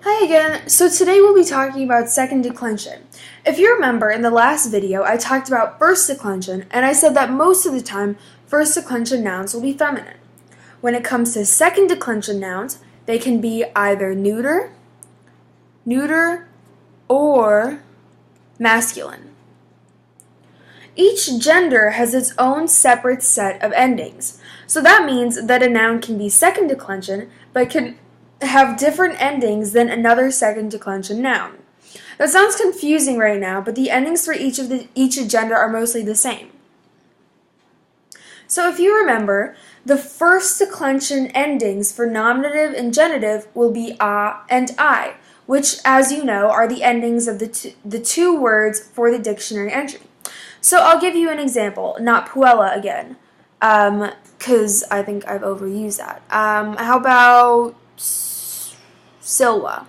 Hi again. So today we'll be talking about second declension. If you remember, in the last video I talked about first declension, and I said that most of the time first declension nouns will be feminine. When it comes to second declension nouns, they can be either neuter, or masculine. Each gender has its own separate set of endings. So that means that a noun can be second declension, but can have different endings than another second declension noun. That sounds confusing right now, but the endings for each gender are mostly the same. So if you remember, the first declension endings for nominative and genitive will be a and I, which, as you know, are the endings of the two words for the dictionary entry. So I'll give you an example, not puella again, because I think I've overused that. How about Silwa,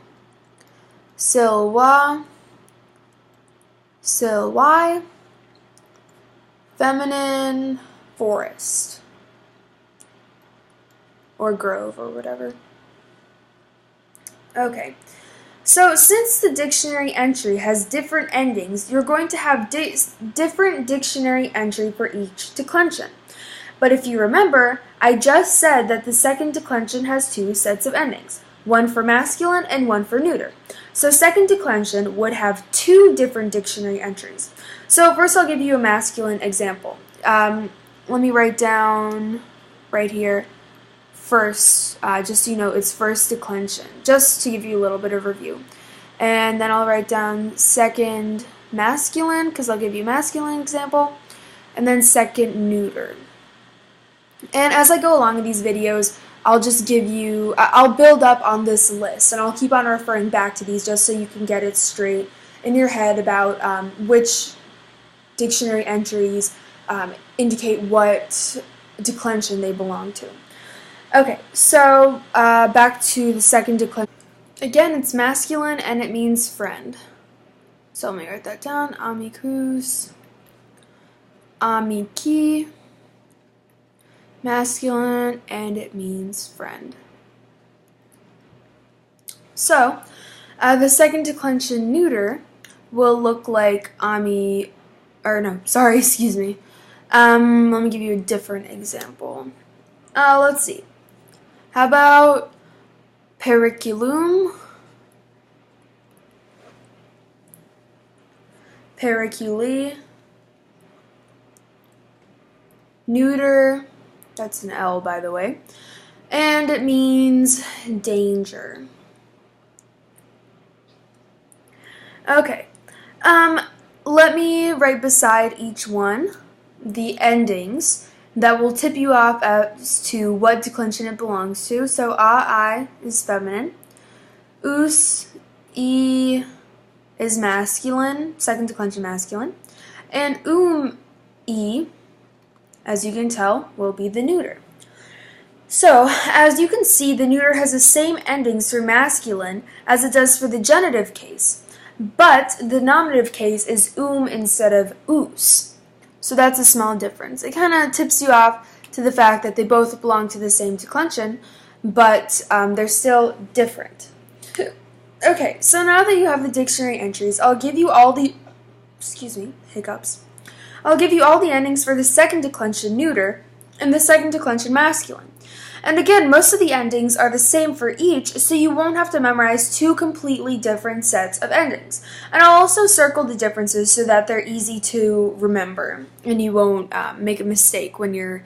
Silwai, feminine, forest, or grove, or whatever. Okay, so since the dictionary entry has different endings, you're going to have different dictionary entry for each declension. But if you remember, I just said that the second declension has two sets of endings, one for masculine and one for neuter. So second declension would have two different dictionary entries. So first I'll give you a masculine example. Let me write down right here first, just so you know it's first declension, just to give you a little bit of review. And then I'll write down second masculine, because I'll give you a masculine example, and then second neuter. And as I go along in these videos, I'll build up on this list, and I'll keep on referring back to these just so you can get it straight in your head about which dictionary entries indicate what declension they belong to. Okay, so back to the second declension. Again, it's masculine and it means friend. So let me write that down. Amicus, amici. Masculine, and it means friend. So, the second declension neuter will look like let me give you a different example. Let's see. How about periculum, periculi, neuter. That's an L, by the way. And it means danger. Okay. Let me write beside each one the endings that will tip you off as to what declension it belongs to. So I is feminine. Us, e is masculine, second declension masculine. And e, as you can tell, will be the neuter. So, as you can see, the neuter has the same endings for masculine as it does for the genitive case, but the nominative case is instead of us. So that's a small difference. It kind of tips you off to the fact that they both belong to the same declension, but they're still different. Okay, so now that you have the dictionary entries, I'll give you all the, I'll give you all the endings for the second declension neuter and the second declension masculine. And again, most of the endings are the same for each, so you won't have to memorize two completely different sets of endings. And I'll also circle the differences so that they're easy to remember and you won't make a mistake when you're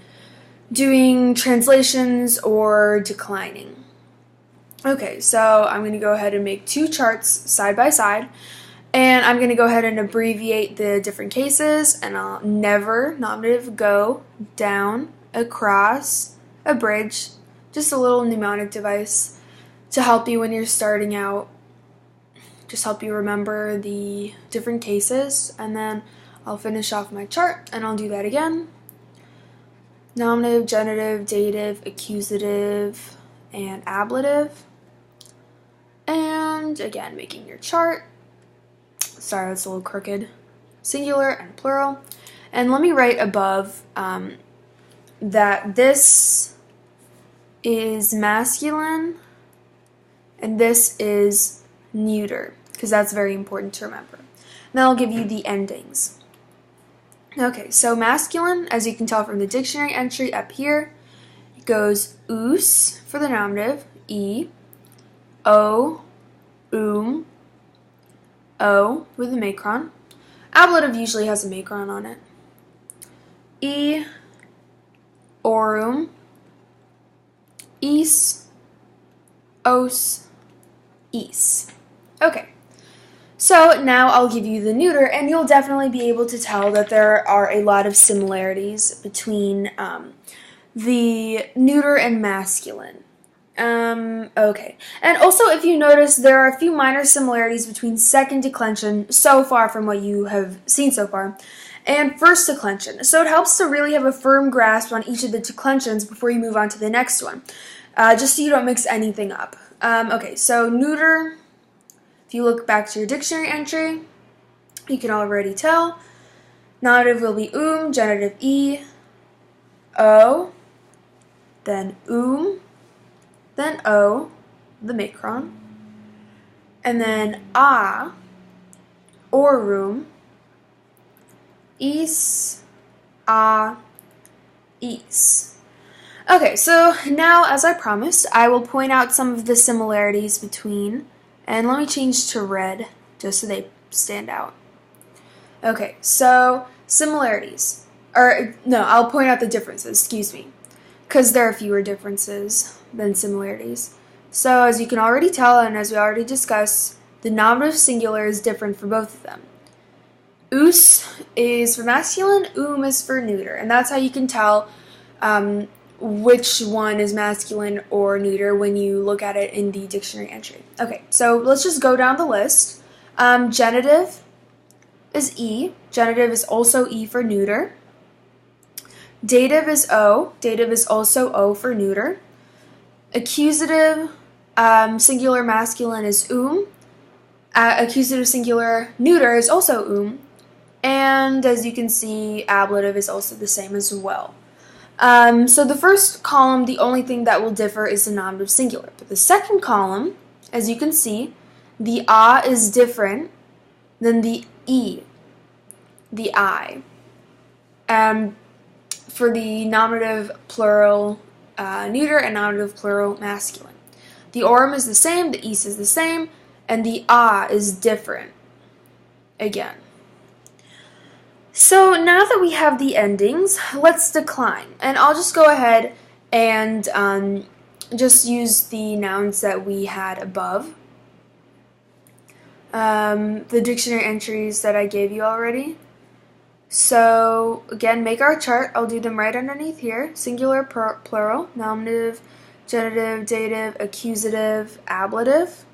doing translations or declining. Okay, so I'm going to go ahead and make two charts side by side. And I'm going to go ahead and abbreviate the different cases, and I'll never, nominative, go, down, across, a bridge, just a little mnemonic device to help you when you're starting out, just help you remember the different cases, and then I'll finish off my chart, and I'll do that again. Nominative, genitive, dative, accusative, and ablative. And again, making your chart. Sorry, that's a little crooked. Singular and plural. And let me write above that this is masculine and this is neuter, because that's very important to remember. And then I'll give you the endings. Okay, so masculine, as you can tell from the dictionary entry up here, it goes us for the nominative, e, o, o with a macron. Ablative usually has a macron on it. E, aurum, is, os, is. Okay, so now I'll give you the neuter, and you'll definitely be able to tell that there are a lot of similarities between the neuter and masculine. Okay. And also, if you notice, there are a few minor similarities between second declension so far from what you have seen so far, and first declension. So it helps to really have a firm grasp on each of the declensions before you move on to the next one, just so you don't mix anything up. Okay, so neuter, if you look back to your dictionary entry, you can already tell. Nominative will be genitive e, o, then then o, the macron, and then a, aurum, is, a, is. Okay, so now, as I promised, I will point out some of the similarities between, and let me change to red just so they stand out. Okay, so similarities, or no, I'll point out the differences, excuse me, because there are fewer differences than similarities. So as you can already tell, and as we already discussed, the nominative singular is different for both of them. Us is for masculine, is for neuter, and that's how you can tell which one is masculine or neuter when you look at it in the dictionary entry. Okay, so let's just go down the list. Genitive is e. Genitive is also e for neuter. Dative is o. Dative is also o for neuter. Accusative singular masculine is accusative singular neuter is also and as you can see, ablative is also the same as well. So the first column, the only thing that will differ is the nominative singular. But the second column, as you can see, the a is different than the e, the I. For the nominative plural neuter and nominative plural masculine. The aurum is the same, the is the same, and the a is different again. So now that we have the endings, let's decline. And I'll just go ahead and just use the nouns that we had above. The dictionary entries that I gave you already. So again, make our chart. I'll do them right underneath here. Singular, plural, nominative, genitive, dative, accusative, ablative.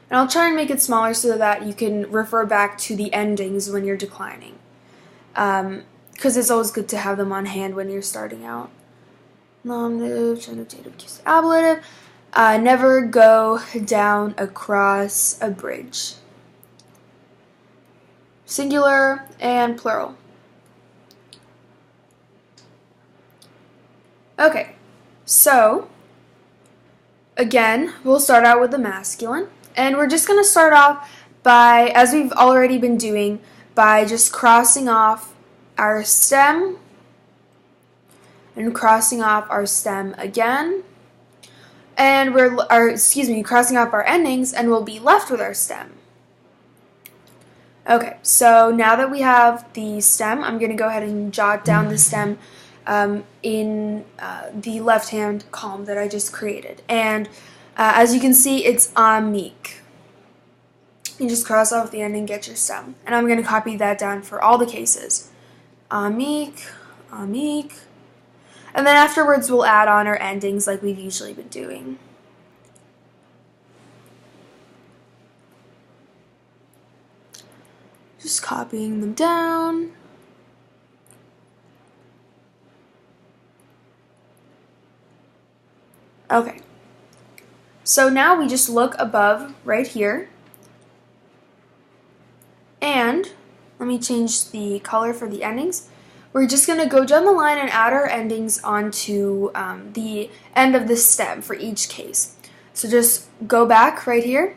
And I'll try and make it smaller so that you can refer back to the endings when you're declining. Because it's always good to have them on hand when you're starting out. Nominative, genitive, dative, accusative, ablative. Never go down across a bridge. Singular and plural. Okay, so again, we'll start out with the masculine, and we're just going to start off by, as we've already been doing, by just crossing off our stem and crossing off our stem again, and crossing off our endings, and we'll be left with our stem. Okay, so now that we have the stem, I'm going to go ahead and jot down the stem in the left-hand column that I just created. And as you can see, it's amique. You just cross off the end and get your stem. And I'm going to copy that down for all the cases. Amique, amique. And then afterwards, we'll add on our endings like we've usually been doing. Just copying them down. Okay. So now we just look above right here. And let me change the color for the endings. We're just going to go down the line and add our endings onto the end of the stem for each case. So just go back right here.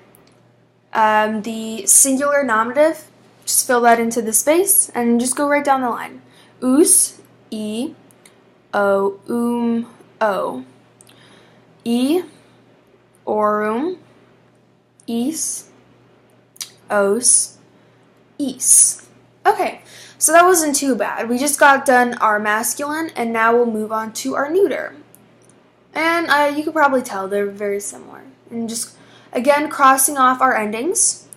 The singular nominative, just fill that into the space and just go right down the line. Us, e, o, o. E, orum, is, os, is. Okay, so that wasn't too bad. We just got done our masculine, and now we'll move on to our neuter. And you can probably tell they're very similar. And just, again, crossing off our endings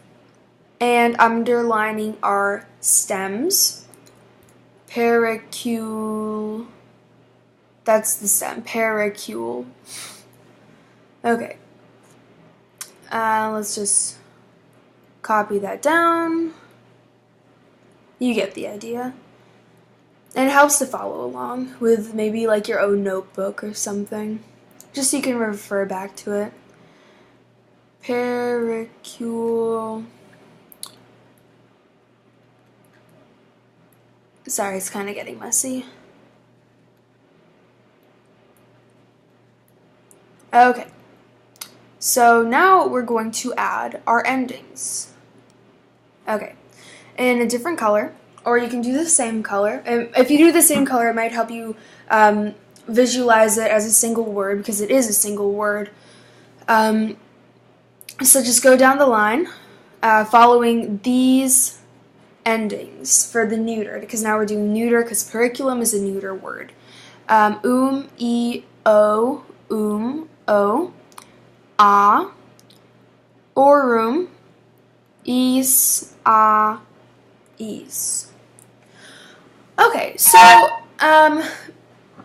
and underlining our stems. Pericule. That's the stem. Pericule. Okay. Let's just copy that down. You get the idea. And it helps to follow along with maybe like your own notebook or something, just so you can refer back to it. Pericule. Sorry, it's kind of getting messy. Okay. So now we're going to add our endings. Okay. In a different color, or you can do the same color. And if you do the same color, it might help you visualize it as a single word, because it is a single word. So just go down the line, following these endings for the neuter, because now we're doing neuter, because periculum is a neuter word. E, o, o. A, orum, is, a, is. Okay, so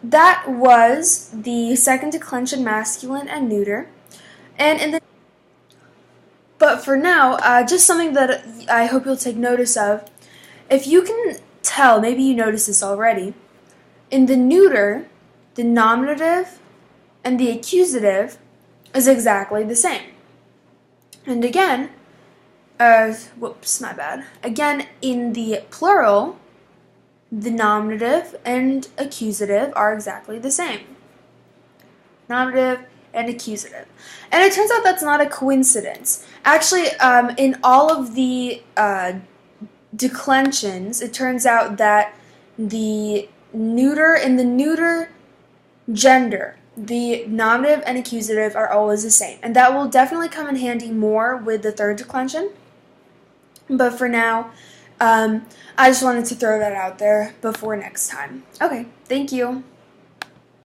that was the second declension masculine and neuter. But for now, just something that I hope you'll take notice of. If you can tell, maybe you noticed this already, in the neuter, the nominative and the accusative is exactly the same. And again, whoops, my bad. Again, in the plural, the nominative and accusative are exactly the same. Nominative and accusative. And it turns out that's not a coincidence. Actually, in all of the declensions, it turns out that in the neuter gender, the nominative and accusative are always the same. And that will definitely come in handy more with the third declension. But for now, I just wanted to throw that out there before next time. Okay, thank you.